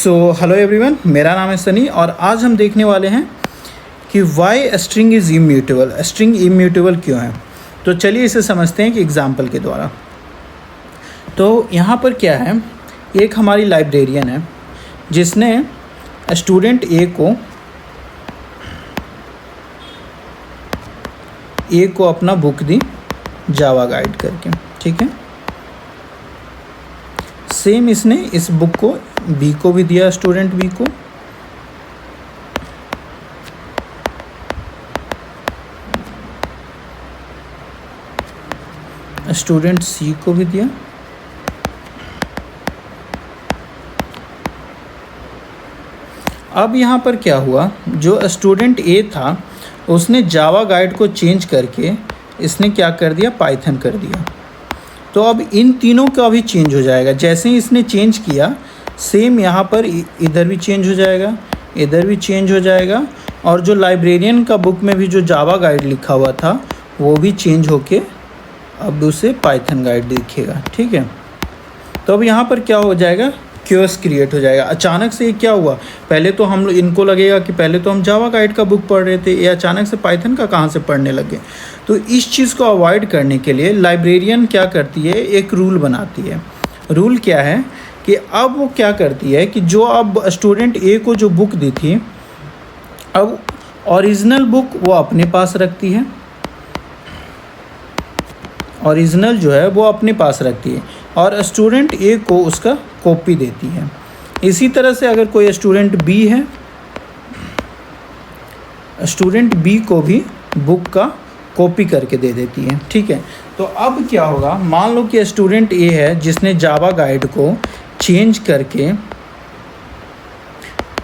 So hello everyone, मेरा नाम है सनी और आज हम देखने वाले हैं कि why string is immutable. String immutable क्यों है, तो चलिए इसे समझते हैं कि एग्जाम्पल के द्वारा। तो यहाँ पर क्या है, एक हमारी लाइब्रेरियन है जिसने स्टूडेंट ए को अपना बुक दी जावा गाइड करके, ठीक है। सेम इसने इस बुक को बी को भी दिया, स्टूडेंट बी को, स्टूडेंट सी को भी दिया, अब यहाँ पर क्या हुआ, जो स्टूडेंट ए था उसने जावा गाइड को चेंज करके इसने क्या कर दिया, पाइथन कर दिया। तो अब इन तीनों का भी चेंज हो जाएगा। जैसे ही इसने चेंज किया सेम यहाँ पर इधर भी चेंज हो जाएगा, इधर भी चेंज हो जाएगा, और जो लाइब्रेरियन का बुक में भी जो जावा गाइड लिखा हुआ था वो भी चेंज होके अब उसे पाइथन गाइड दिखेगा, ठीक है। तो अब यहाँ पर क्या हो जाएगा, क्योस क्रिएट हो जाएगा। अचानक से ये क्या हुआ, पहले तो हम लोग इनको लगेगा कि पहले तो हम जावा गाइड का बुक पढ़ रहे थे, ये अचानक से पाइथन का कहाँ से पढ़ने लगे। तो इस चीज़ को अवॉइड करने के लिए लाइब्रेरियन क्या करती है, एक रूल बनाती है। रूल क्या है कि अब वो क्या करती है कि जो अब स्टूडेंट ए को जो बुक दी थी, अब ओरिजिनल बुक वो अपने पास रखती है, ओरिजिनल जो है वो अपने पास रखती है, और स्टूडेंट ए को उसका कॉपी देती है। इसी तरह से अगर कोई स्टूडेंट बी है, स्टूडेंट बी को भी बुक का कॉपी करके दे देती है, ठीक है। तो अब क्या होगा, मान लो कि स्टूडेंट ए है जिसने जावा गाइड को चेंज करके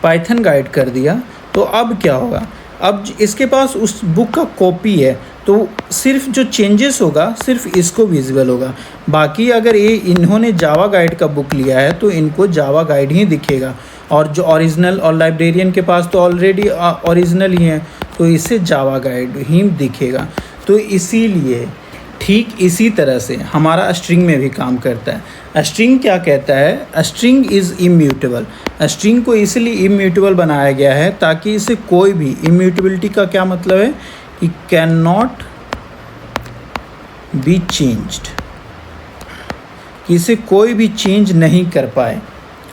पाइथन गाइड कर दिया। तो अब क्या होगा, अब इसके पास उस बुक का कॉपी है, तो सिर्फ जो चेंजेस होगा सिर्फ इसको विजिबल होगा। बाकी अगर ये इन्होंने जावा गाइड का बुक लिया है तो इनको जावा गाइड ही दिखेगा, और जो ओरिजिनल और लाइब्रेरियन के पास तो ऑलरेडी ओरिजिनल ही है तो इसे जावा गाइड ही दिखेगा। तो इसीलिए ठीक इसी तरह से हमारा स्ट्रिंग में भी काम करता है। स्ट्रिंग क्या कहता है, स्ट्रिंग इज़ इम्यूटेबल। स्ट्रिंग को इसलिए इम्यूटेबल बनाया गया है ताकि इसे कोई भी, इम्यूटेबिलिटी का क्या मतलब है कि कैन नॉट बी चेंज्ड, कि इसे कोई भी चेंज नहीं कर पाए।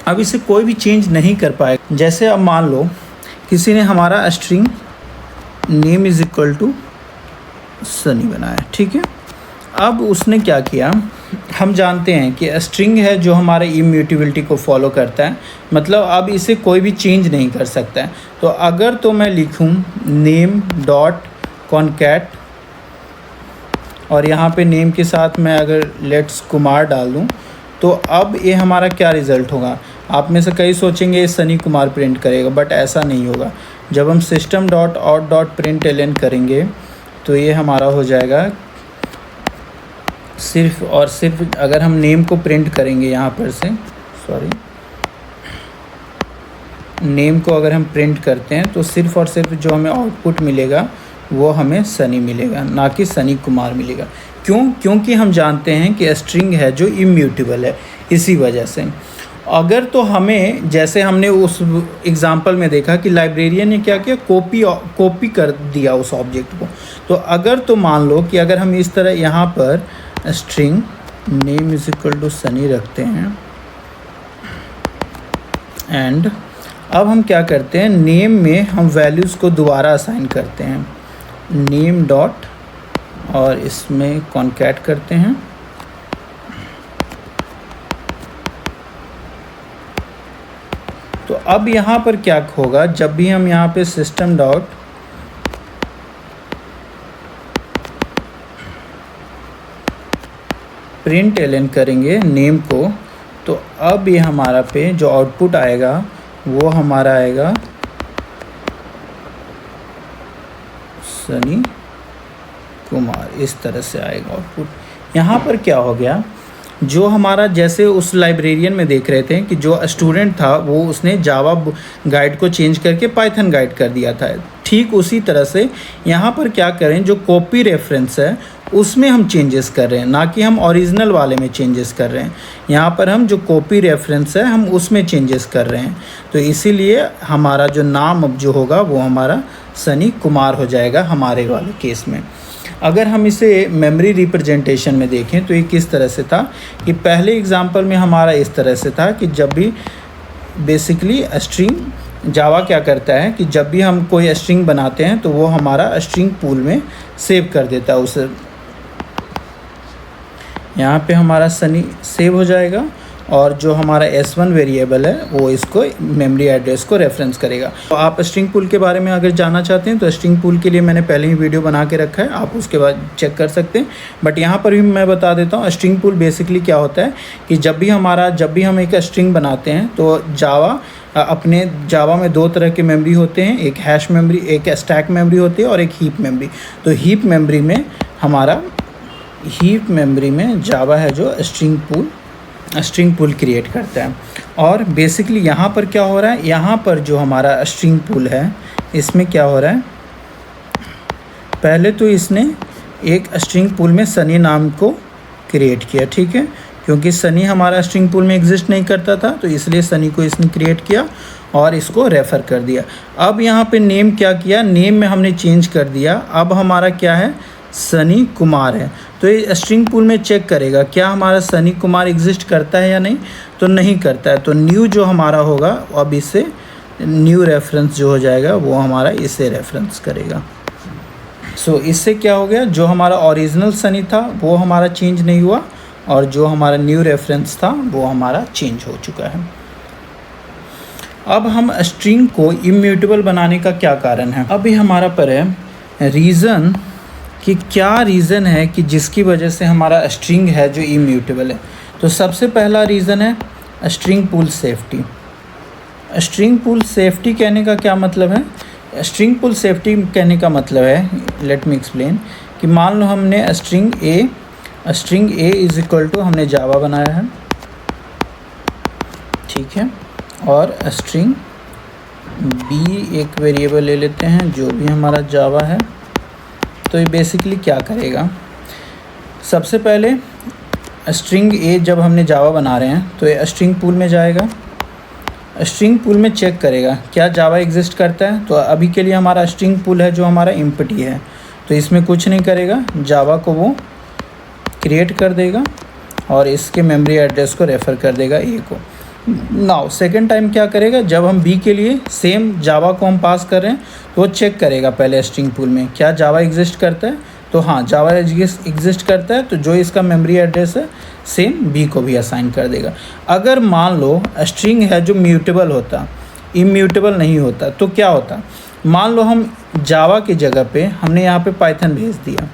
अब इसे कोई भी चेंज नहीं कर पाए, जैसे अब मान लो किसी ने हमारा string name is equal to Sunny बनाया, ठीक है। अब उसने क्या किया, हम जानते हैं कि स्ट्रिंग है जो हमारे इम्यूटेबिलिटी को फॉलो करता है, मतलब अब इसे कोई भी चेंज नहीं कर सकता है। तो अगर तो मैं लिखूं नेम डॉट कॉनकैट, और यहाँ पे नेम के साथ मैं अगर लेट्स कुमार डाल दूँ, तो अब ये हमारा क्या रिज़ल्ट होगा। आप में से कई सोचेंगे ये सनी कुमार प्रिंट करेगा, बट ऐसा नहीं होगा। जब हम system dot out dot print L करेंगे तो ये हमारा हो जाएगा सिर्फ और सिर्फ, अगर हम नेम को प्रिंट करेंगे यहाँ पर से, सॉरी, नेम को अगर हम प्रिंट करते हैं तो सिर्फ और सिर्फ जो हमें आउटपुट मिलेगा वो हमें सनी मिलेगा, ना कि सनी कुमार मिलेगा। क्यों? क्योंकि हम जानते हैं कि स्ट्रिंग है जो इम्यूटेबल है, इसी वजह से। अगर तो हमें, जैसे हमने उस एग्ज़ाम्पल में देखा कि लाइब्रेरियन ने क्या किया, कॉपी कर दिया उस ऑब्जेक्ट को। तो अगर तो मान लो कि अगर हम इस तरह यहाँ पर string name is equal to Sunny रखते हैं, एंड अब हम क्या करते हैं, नेम में हम वैल्यूज़ को दोबारा असाइन करते हैं, नेम डॉट, और इसमें कॉनकैट करते हैं, तो अब यहाँ पर क्या होगा, जब भी हम यहाँ पे सिस्टम डॉट प्रिंट एलन करेंगे नेम को, तो अब ये हमारा पे जो आउटपुट आएगा वो हमारा आएगा सनी कुमार, इस तरह से आएगा आउटपुट। यहाँ पर क्या हो गया, जो हमारा, जैसे उस लाइब्रेरियन में देख रहे थे कि जो स्टूडेंट था वो उसने जावा गाइड को चेंज करके पाइथन गाइड कर दिया था, ठीक उसी तरह से यहाँ पर क्या करें, जो कॉपी रेफरेंस है उसमें हम चेंजेस कर रहे हैं, ना कि हम ओरिजिनल वाले में चेंजेस कर रहे हैं। यहाँ पर हम जो कॉपी रेफरेंस है हम उसमें चेंजेस कर रहे हैं। तो इसीलिए हमारा जो नाम अब जो होगा वो हमारा सनी कुमार हो जाएगा हमारे वाले केस में। अगर हम इसे मेमोरी रिप्रेजेंटेशन में देखें तो ये किस तरह से था कि पहले एग्जांपल में हमारा इस तरह से था कि जब भी बेसिकली स्ट्रिंग जावा क्या करता है कि जब भी हम कोई स्ट्रिंग बनाते हैं तो वो हमारा स्ट्रिंग पूल में सेव कर देता है उसे। यहाँ पे हमारा सनी सेव हो जाएगा और जो हमारा S1 वेरिएबल है वो इसको मेमोरी एड्रेस को रेफरेंस करेगा। तो आप स्ट्रिंग पूल के बारे में अगर जानना चाहते हैं तो स्ट्रिंग पूल के लिए मैंने पहले ही वीडियो बना के रखा है, आप उसके बाद चेक कर सकते हैं। बट यहाँ पर भी मैं बता देता हूँ स्ट्रिंग पूल बेसिकली क्या होता है कि जब भी हम एक स्ट्रिंग बनाते हैं तो अपने जावा में दो तरह के मेमोरी होते हैं, एक हैश मेमोरी, एक स्टैक मेमोरी होती है और एक हीप मेमोरी। तो हीप मेमोरी में जावा है जो स्ट्रिंग पूल क्रिएट करता है। और बेसिकली यहाँ पर क्या हो रहा है, यहाँ पर जो हमारा स्ट्रिंग पूल है इसमें क्या हो रहा है, पहले तो इसने एक स्ट्रिंग पूल में सनी नाम को क्रिएट किया, ठीक है, क्योंकि सनी हमारा स्ट्रिंग पूल में एग्जिस्ट नहीं करता था तो इसलिए सनी को इसने क्रिएट किया और इसको रेफ़र कर दिया। अब यहाँ पे नेम क्या किया, नेम में हमने चेंज कर दिया, अब हमारा क्या है, सनी कुमार है। तो ये स्ट्रिंग पूल में चेक करेगा क्या हमारा सनी कुमार एग्जिस्ट करता है या नहीं, तो नहीं करता है। तो न्यू जो हमारा होगा अब इससे न्यू रेफरेंस जो हो जाएगा वो हमारा इसे रेफरेंस करेगा। सो इससे क्या हो गया, जो हमारा ओरिजिनल सनी था वो हमारा चेंज नहीं हुआ और जो हमारा न्यू रेफरेंस था वो हमारा चेंज हो चुका है। अब हम स्ट्रिंग को इम्यूटेबल बनाने का क्या कारण है, अभी हमारा पर है रीज़न कि क्या रीज़न है कि जिसकी वजह से हमारा स्ट्रिंग है जो इम्यूटेबल है। तो सबसे पहला रीज़न है string pool safety. String pool safety कहने का क्या मतलब है, स्ट्रिंग पूल सेफ्टी कहने का मतलब है, लेट मी एक्सप्लेन, कि मान लो हमने string a is equal to हमने जावा बनाया है, ठीक है, और स्ट्रिंग बी एक वेरिएबल ले लेते हैं जो भी हमारा जावा है। तो ये बेसिकली क्या करेगा, सबसे पहले स्ट्रिंग ए जब हमने जावा बना रहे हैं तो ये स्ट्रिंग पूल में जाएगा, स्ट्रिंग पूल में चेक करेगा क्या जावा एग्जिस्ट करता है। तो अभी के लिए हमारा स्ट्रिंग पूल है जो हमारा एम्प्टी है तो इसमें कुछ नहीं करेगा, जावा को वो क्रिएट कर देगा और इसके मेमोरी एड्रेस को रेफ़र कर देगा ए को। नाउ सेकेंड टाइम क्या करेगा, जब हम बी के लिए सेम जावा को हम पास कर रहे हैं तो वो चेक करेगा पहले स्ट्रिंग पूल में क्या जावा एग्जिस्ट करता है। तो हाँ, जावा एग्जिस्ट करता है तो जो इसका मेमोरी एड्रेस है सेम बी को भी असाइन कर देगा। अगर मान लो स्ट्रिंग है जो म्यूटेबल होता, इम्यूटेबल नहीं होता, तो क्या होता, मान लो हम जावा की जगह पे हमने यहाँ पे पाइथन भेज दिया,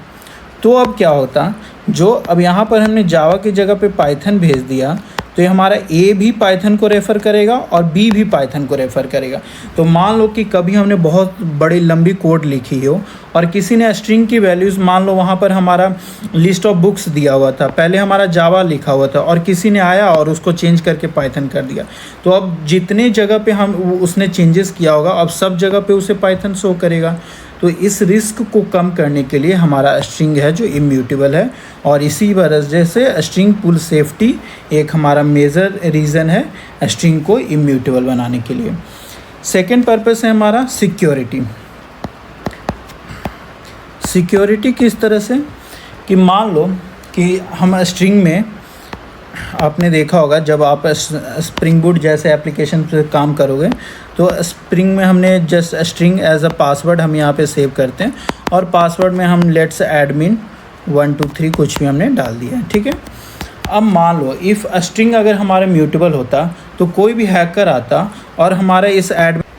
तो अब क्या होता, जो अब यहाँ पर हमने जावा की जगह पे पाइथन भेज दिया तो ये हमारा ए भी पाइथन को रेफ़र करेगा और बी भी पाइथन को रेफ़र करेगा। तो मान लो कि कभी हमने बहुत बड़ी लंबी कोड लिखी हो और किसी ने स्ट्रिंग की वैल्यूज़, मान लो वहाँ पर हमारा लिस्ट ऑफ बुक्स दिया हुआ था, पहले हमारा जावा लिखा हुआ था और किसी ने आया और उसको चेंज करके पाइथन कर दिया, तो अब जितने जगह पे हम उसने चेंजेस किया होगा अब सब जगह पे उसे पाइथन शो करेगा। तो इस रिस्क को कम करने के लिए हमारा स्ट्रिंग है जो इम्यूटेबल है और इसी वजह से स्ट्रिंग पूल सेफ्टी एक हमारा मेजर रीज़न है स्ट्रिंग को इम्यूटेबल बनाने के लिए। सेकेंड पर्पस है हमारा सिक्योरिटी। सिक्योरिटी किस तरह से कि मान लो कि हम स्ट्रिंग में, आपने देखा होगा जब आप स्प्रिंग बूट जैसे एप्लीकेशन पे काम करोगे तो स्प्रिंग में हमने just string as a password हम यहाँ पे सेव करते हैं और पासवर्ड में हम लेट्स एडमिन 1 2 3 कुछ भी हमने डाल दिया है, ठीक है। अब मान लो इफ़ स्ट्रिंग अगर हमारा म्यूटेबल होता तो कोई भी हैकर आता और हमारा इस एडमिन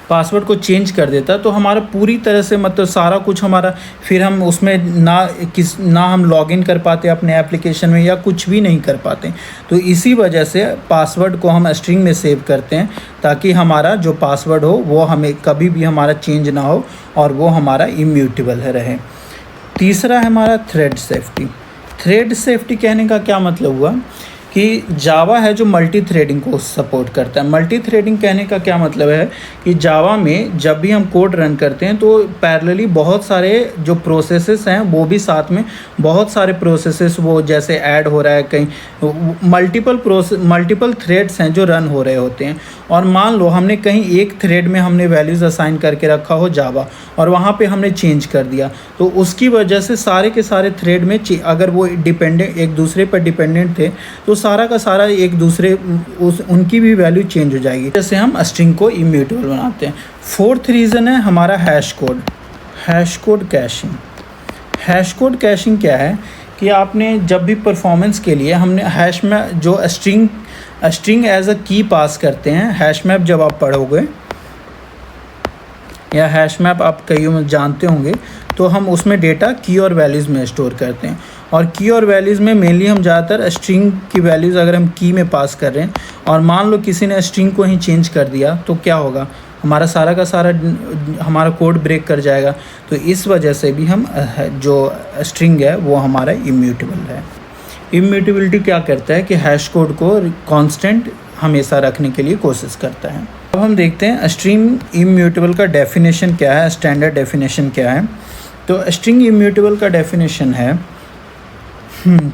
पासवर्ड को चेंज कर देता तो हमारा पूरी तरह से मतलब सारा कुछ हमारा, फिर हम उसमें ना हम लॉगिन कर पाते अपने एप्लीकेशन में या कुछ भी नहीं कर पाते। तो इसी वजह से पासवर्ड को हम स्ट्रिंग में सेव करते हैं ताकि हमारा जो पासवर्ड हो वो हमें कभी भी हमारा चेंज ना हो और वो हमारा इम्यूटेबल रहे। तीसरा है हमारा थ्रेड सेफ्टी। थ्रेड सेफ्टी कहने का क्या मतलब हुआ कि जावा है जो मल्टी थ्रेडिंग को सपोर्ट करता है। मल्टी थ्रेडिंग कहने का क्या मतलब है कि जावा में जब भी हम कोड रन करते हैं तो पैरेलली बहुत सारे जो प्रोसेसेस हैं वो भी साथ में, बहुत सारे प्रोसेसेस वो जैसे ऐड हो रहा है, कहीं मल्टीपल थ्रेड्स हैं जो रन हो रहे होते हैं। और मान लो हमने कहीं एक थ्रेड में हमने वैल्यूज़ असाइन करके रखा हो जावा और वहाँ पे हमने चेंज कर दिया, तो उसकी वजह से सारे के सारे थ्रेड में अगर वो डिपेंडेंट एक दूसरे पर डिपेंडेंट थे तो सारा का सारा एक दूसरे उनकी भी वैल्यू चेंज हो जाएगी। जैसे हम स्ट्रिंग को इम्यूटेबल बनाते हैं। फोर्थ रीज़न है हमारा hash code caching. Hash code caching क्या है कि आपने जब भी परफॉर्मेंस के लिए हमने हैश में जो स्ट्रिंग एज अ की पास करते हैं, हैश मैप जब आप पढ़ोगे या हैश मैप आप कई में जानते होंगे, तो हम उसमें डेटा की और वैल्यूज़ में स्टोर करते हैं। और की और वैल्यूज़ में मेनली हम ज़्यादातर स्ट्रिंग की वैल्यूज़ अगर हम की में पास कर रहे हैं और मान लो किसी ने स्ट्रिंग को ही चेंज कर दिया तो क्या होगा, हमारा सारा का सारा हमारा कोड ब्रेक कर जाएगा। तो इस वजह से भी हम जो स्ट्रिंग है वो हमारा इम्यूटेबल है। इम्यूटेबिलिटी क्या करता है कि हैश कोड को कांस्टेंट हमेशा रखने के लिए कोशिश करता है। अब हम देखते हैं स्ट्रिंग इम्यूटेबल का डेफिनेशन क्या है, स्टैंडर्ड डेफिनेशन क्या है। तो स्ट्रिंग इम्यूटेबल का डेफिनेशन है,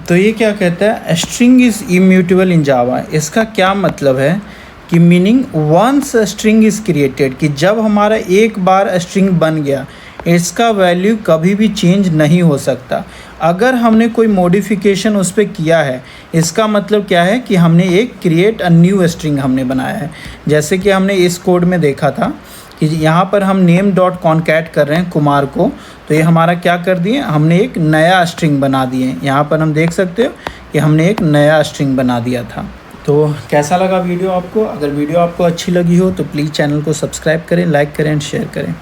तो ये क्या कहता है, string is immutable in Java. इसका क्या मतलब है कि meaning once string is created, कि जब हमारा एक बार स्ट्रिंग बन गया इसका वैल्यू कभी भी चेंज नहीं हो सकता। अगर हमने कोई मॉडिफिकेशन उस पर किया है, इसका मतलब क्या है कि हमने एक क्रिएट अ न्यू स्ट्रिंग हमने बनाया है। जैसे कि हमने इस कोड में देखा था कि यहाँ पर हम नेम डॉट कॉन्कैट कर रहे हैं कुमार को, तो ये हमारा क्या कर दिए, हमने एक नया स्ट्रिंग बना दिए। यहाँ पर हम देख सकते हो कि हमने एक नया स्ट्रिंग बना दिया था। तो कैसा लगा वीडियो आपको? अगर वीडियो आपको अच्छी लगी हो तो प्लीज़ चैनल को सब्सक्राइब करें, लाइक करें एंड शेयर करें।